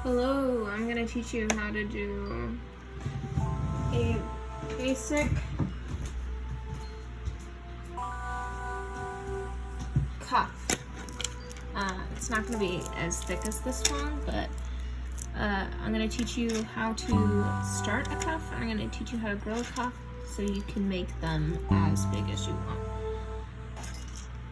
Hello, I'm going to teach you how to do a basic cuff. It's not going to be as thick as this one, but I'm going to teach you how to start a cuff, and I'm going to teach you how to grow a cuff so you can make them as big as you want.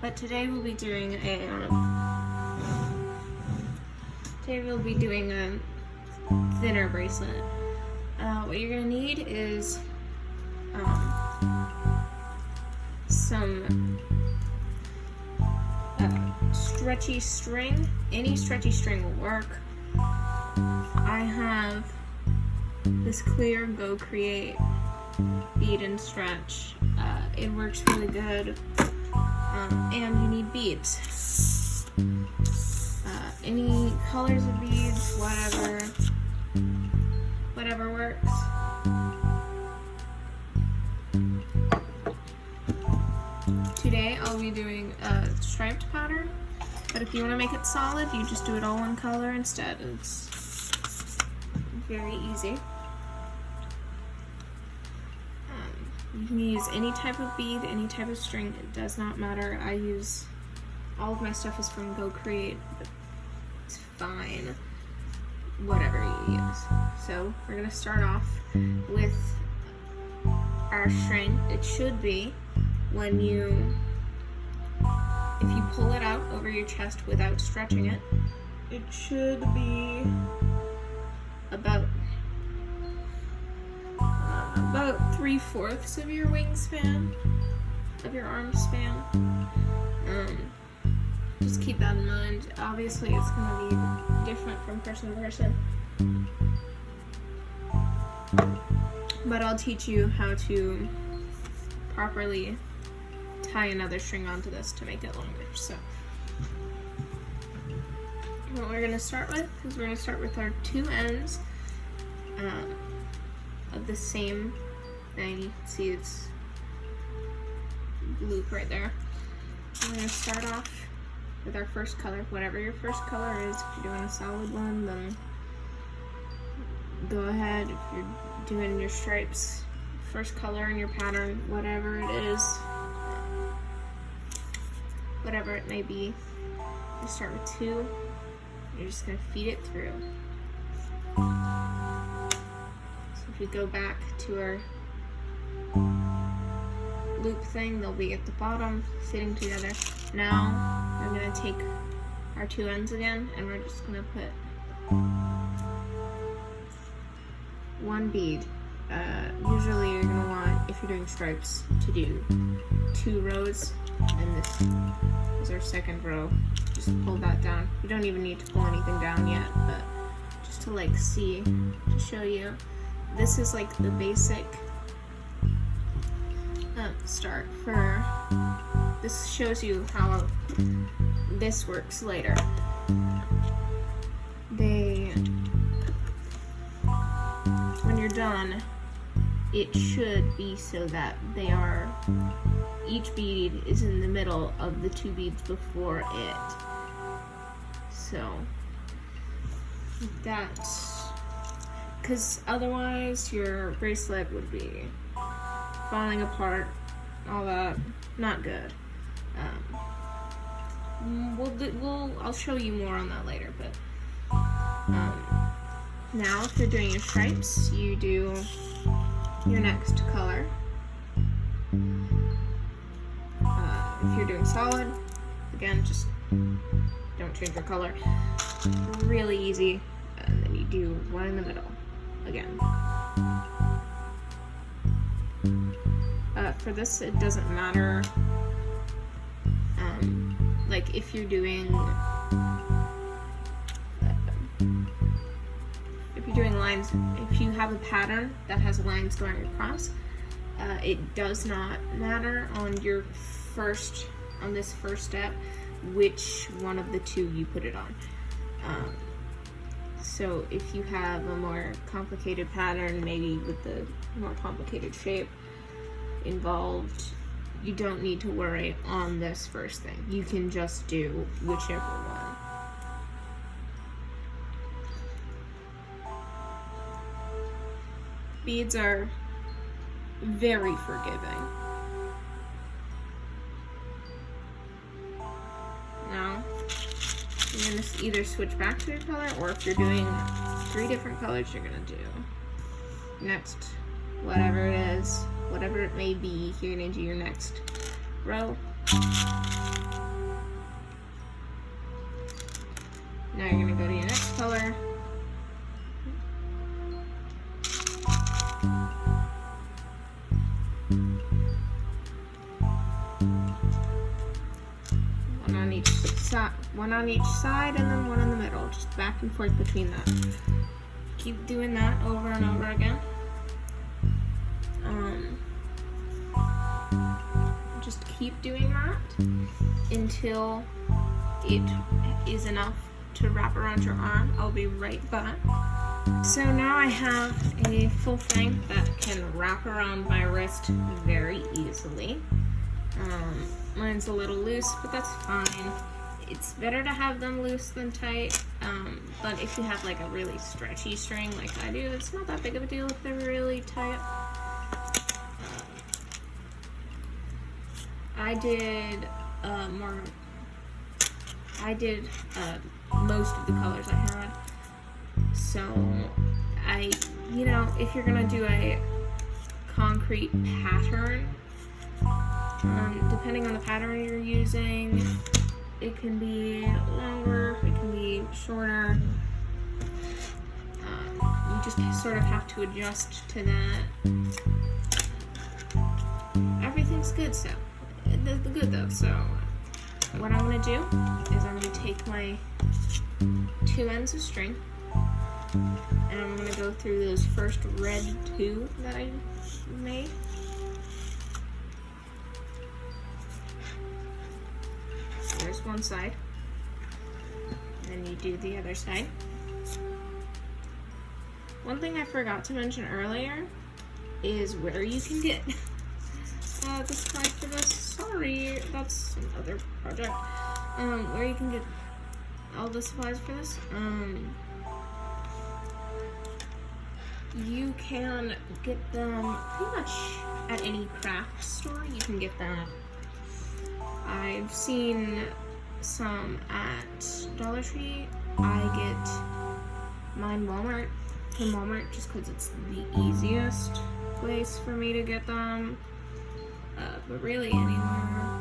But today we'll be doing a thinner bracelet. What you're gonna need is some stretchy string. Any stretchy string will work. I have this clear Go Create bead and stretch. It works really good. And you need beads. Any colors of beads, whatever works. Today I'll be doing a striped pattern, but if you want to make it solid, you just do it all one color instead. It's very easy. You can use any type of bead, any type of string, it does not matter. All of my stuff is from Go Create, but it's fine, whatever you use. So we're gonna start off with our string. It should be if you pull it out over your chest without stretching it, it should be about 3/4 of your wingspan, of your arm span. Just keep that in mind. Obviously it's going to be different from person to person, but I'll teach you how to properly tie another string onto this to make it longer. So what we're going to start with is we're going to start with our two ends of the same thing. You can see it's loop right there. We're going to start off with our first color, whatever your first color is. If you're doing a solid one, then go ahead. If you're doing your stripes, first color in your pattern, whatever it is, whatever it may be, you start with two. You're just going to feed it through. So if we go back to our loop thing, they'll be at the bottom, sitting together. Now we're going to take our two ends again, and we're just going to put one bead. Usually you're going to want, if you're doing stripes, to do 2 rows, and this is our second row. Just pull that down. You don't even need to pull anything down yet, but just to to show you. This is like the basic start for, this shows you how this works later. When you're done, it should be so that each bead is in the middle of the 2 beads before it. So that's, because otherwise your bracelet would be falling apart, all that, not good. I'll show you more on that later, but now if you're doing your stripes, you do your next color. If you're doing solid, again, just don't change your color. Really easy. And then you do one in the middle again. For this, it doesn't matter. Like if you're doing lines, if you have a pattern that has lines going across, it does not matter on this first step which one of the 2 you put it on. So if you have a more complicated pattern, maybe with the more complicated shape involved, you don't need to worry on this first thing. You can just do whichever one. Beads are very forgiving. Now, you're going to either switch back to a color, or if you're doing 3 different colors, you're going to do next, whatever it is, whatever it may be, you're going to do your next row. Now you're going to go to your next color. One on each side and then one in the middle, just back and forth between that. Keep doing that over and over again. Just keep doing that until it is enough to wrap around your arm. I'll be right back. So now I have a full thing that can wrap around my wrist very easily. Mine's a little loose, but that's fine. It's better to have them loose than tight, but if you have like a really stretchy string like I do, it's not that big of a deal if they're really tight. I did most of the colors I had, so if you're gonna do a concrete pattern, depending on the pattern you're using, it can be longer, it can be shorter. You just sort of have to adjust to that. Everything's good, so good though. So what I'm gonna do is I'm gonna take my 2 ends of string and I'm gonna go through those first red 2 that I made. There's one side, and then you do the other side. One thing I forgot to mention earlier is where you can get the supplies for this. Sorry, that's another project. Where you can get all the supplies for this. You can get them pretty much at any craft store. You can get them. I've seen some at Dollar Tree. I get mine from Walmart just because it's the easiest place for me to get them. But really anywhere.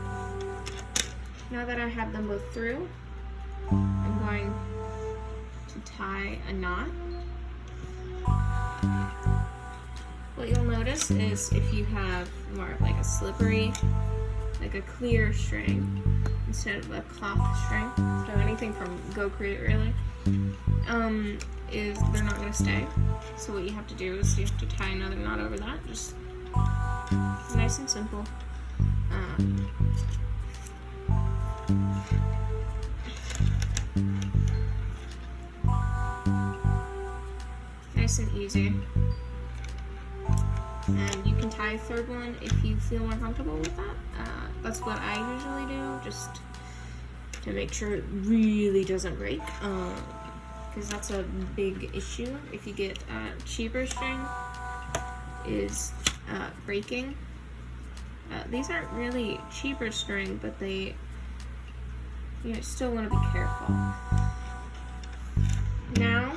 Now that I have them both through, I'm going to tie a knot. What you'll notice is if you have more of like a slippery, like a clear string instead of a cloth string, so anything from Go Create really, is they're not going to stay. So what you have to do is you have to tie another knot over that, just nice and simple. Nice and easy. And you can tie a third one if you feel more comfortable with that. That's what I usually do, just to make sure it really doesn't break, because that's a big issue if you get cheaper string, is breaking. These aren't really cheaper string, but they, still want to be careful. Now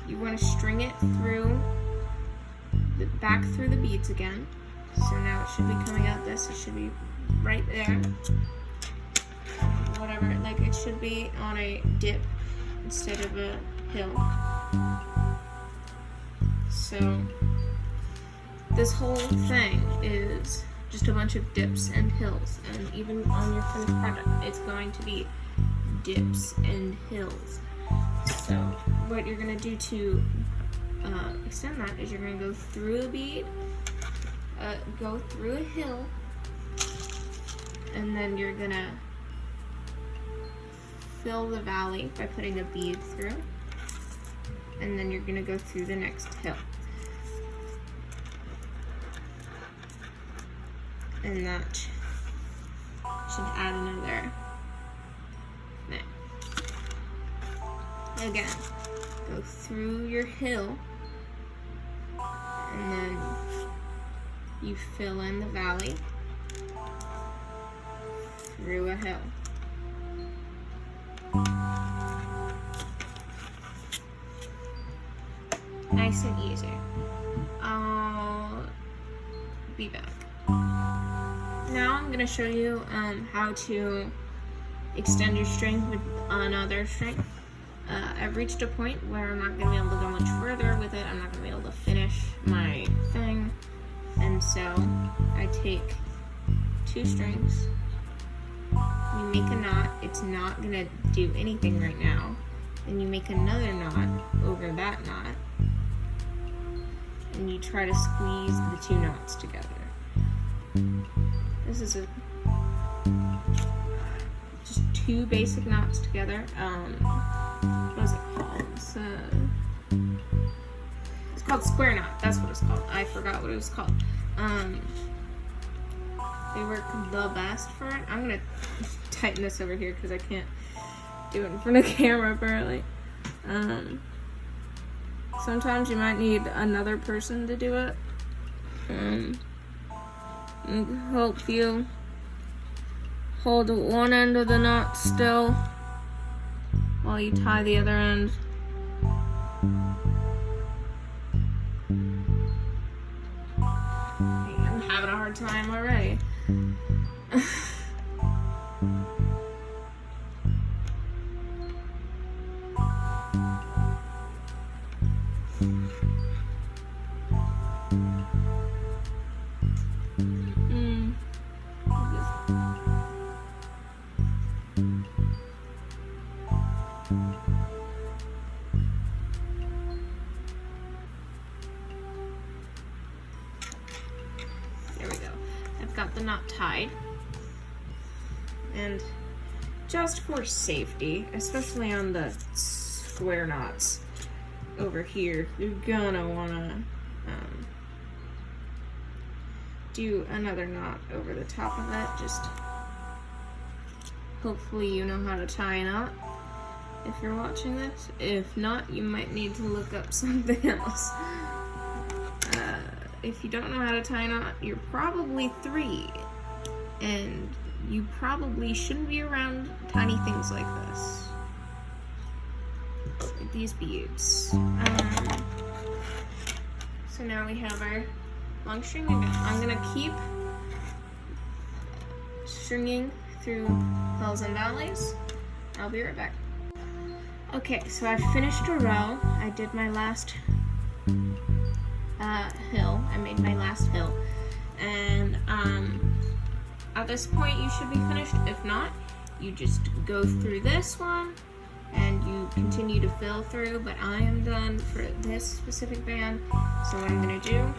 you want to string it through back through the beads again. So now it should be coming out this, it should be right there. Whatever, like it should be on a dip instead of a hill. So this whole thing is just a bunch of dips and hills, and even on your finished project it's going to be dips and hills. So what you're going to do to extend that is you're going to go through a bead, go through a hill, and then you're going to fill the valley by putting a bead through, and then you're going to go through the next hill. And that should add another thing. Again, go through your hill and then you fill in the valley through a hill. Nice and easy. I'll be back. Now I'm going to show you how to extend your string with another string. I've reached a point where I'm not going to be able to go much further with it. I'm not going to be able to finish my thing. And so I take 2 strings. You make a knot. It's not going to do anything right now. Then you make another knot over that knot. And you try to squeeze the 2 knots together. This is just 2 basic knots together. What is it called? It's called square knot. That's what it's called. I forgot what it was called. They work the best for it. I'm gonna tighten this over here because I can't do it in front of the camera apparently. Sometimes you might need another person to do it. Help you hold one end of the knot still while you tie the other end. I'm having a hard time already. There we go. I've got the knot tied. And just for safety, especially on the square knots over here, you're gonna wanna do another knot over the top of it. Just hopefully you know how to tie a knot if you're watching this. If not, you might need to look up something else. If you don't know how to tie a knot, you're probably 3, and you probably shouldn't be around tiny things like this, like these beads. So now we have our long string again. I'm gonna keep stringing through hills and valleys. I'll be right back. Okay, so I finished a row. I did my last hill. I made my last hill, and at this point you should be finished. If not, you just go through this one and you continue to fill through, but I am done for this specific band. So what I'm going to do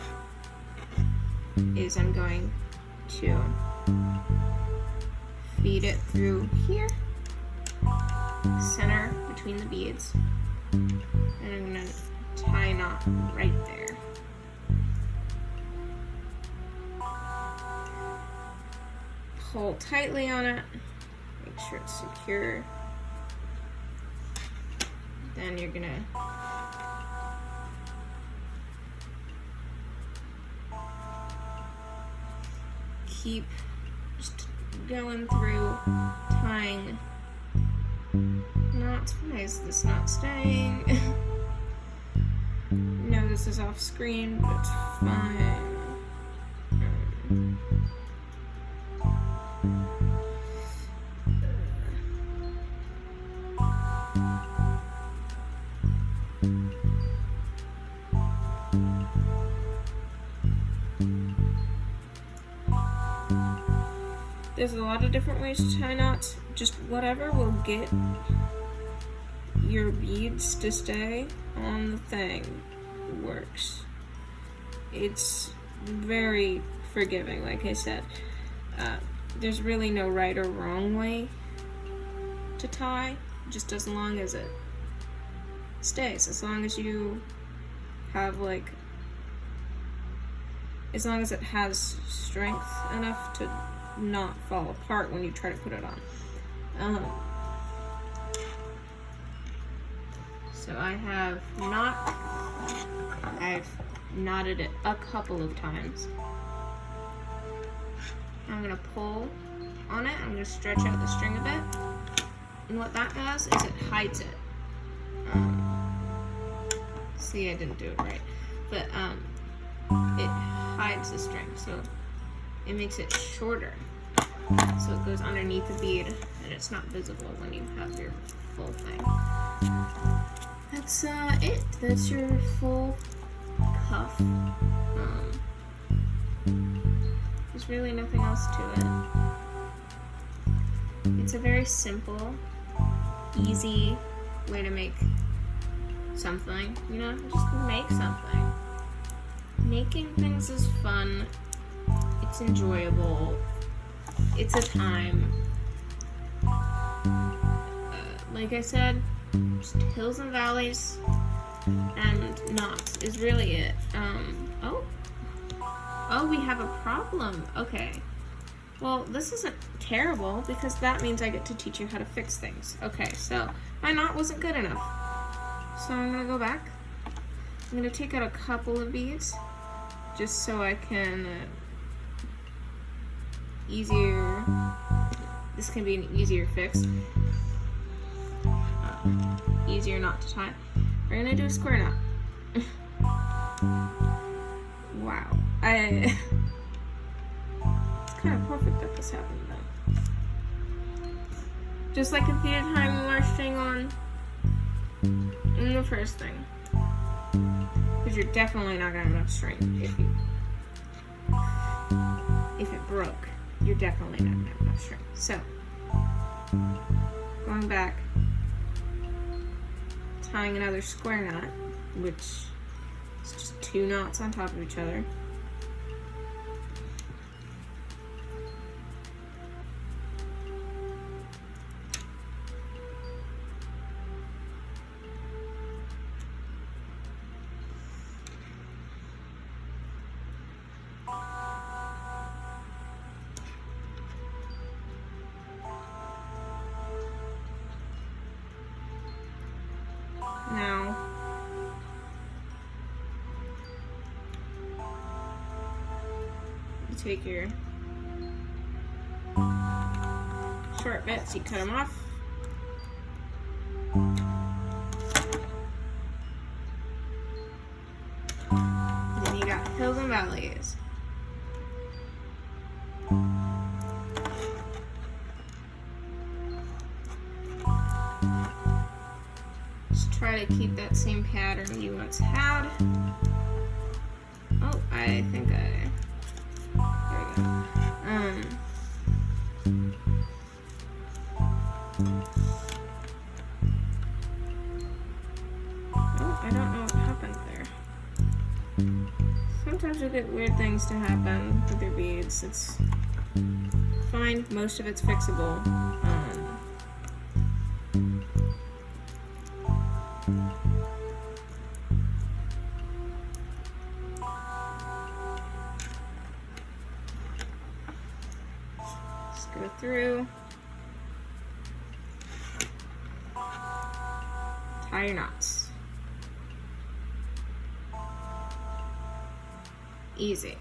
is I'm going to feed it through here, center between the beads, and I'm going to tie a knot right there. Pull tightly on it, make sure it's secure. Then you're gonna keep just going through, tying knots. Why is this not staying? No, this is off screen, but it's fine. There's a lot of different ways to tie knots. Just whatever will get your beads to stay on the thing works. It's very forgiving, like I said. There's really no right or wrong way to tie, just as long as it stays. As long as you have as long as it has strength enough to not fall apart when you try to put it on. So I have I've knotted it a couple of times. I'm gonna pull on it. I'm gonna stretch out the string a bit. And what that does is it hides it. See, I didn't do it right. But it hides the string, so it makes it shorter. So it goes underneath the bead and it's not visible when you have your full thing. That's it. That's your full cuff. There's really nothing else to it. It's a very simple, easy way to make something, you know, just make something. Making things is fun, it's enjoyable, it's a time. Like I said, just hills and valleys and knots is really it. Oh, we have a problem. Okay. Well, this isn't terrible because that means I get to teach you how to fix things. Okay, so my knot wasn't good enough. So I'm gonna go back. I'm gonna take out a couple of beads just so I can this can be an easier fix. Easier knot to tie. We're gonna do a square knot. Wow. It's kind of perfect that this happened though. Just like if you didn't have more string on in the first thing. Because you're definitely not gonna have enough string if it broke. You're definitely not gonna have enough string. So going back, tying another square knot, which is just 2 knots on top of each other. Now, you take your short bits, you cut them off. And then you got hills and valleys. Try to keep that same pattern you once had. Oh, I think there we go. Oh, I don't know what happened there. Sometimes you get weird things to happen with your beads. It's fine. Most of it's fixable. Go through, tie your knots. Easy.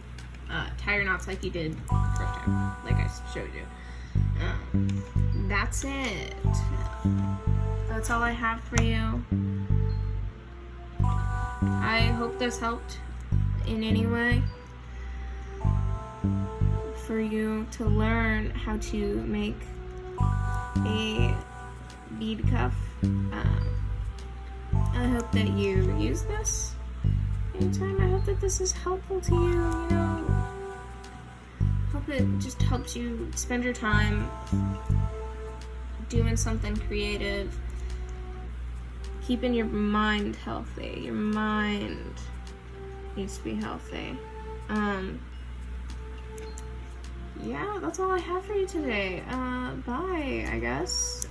Tie your knots like you did the first time, like I showed you. That's it. That's all I have for you. I hope this helped in any way for you to learn how to make a bead cuff. I hope that you use this anytime. I hope that this is helpful to you, you know. Hope it just helps you spend your time doing something creative, keeping your mind healthy. Your mind needs to be healthy. Yeah, that's all I have for you today. Bye, I guess.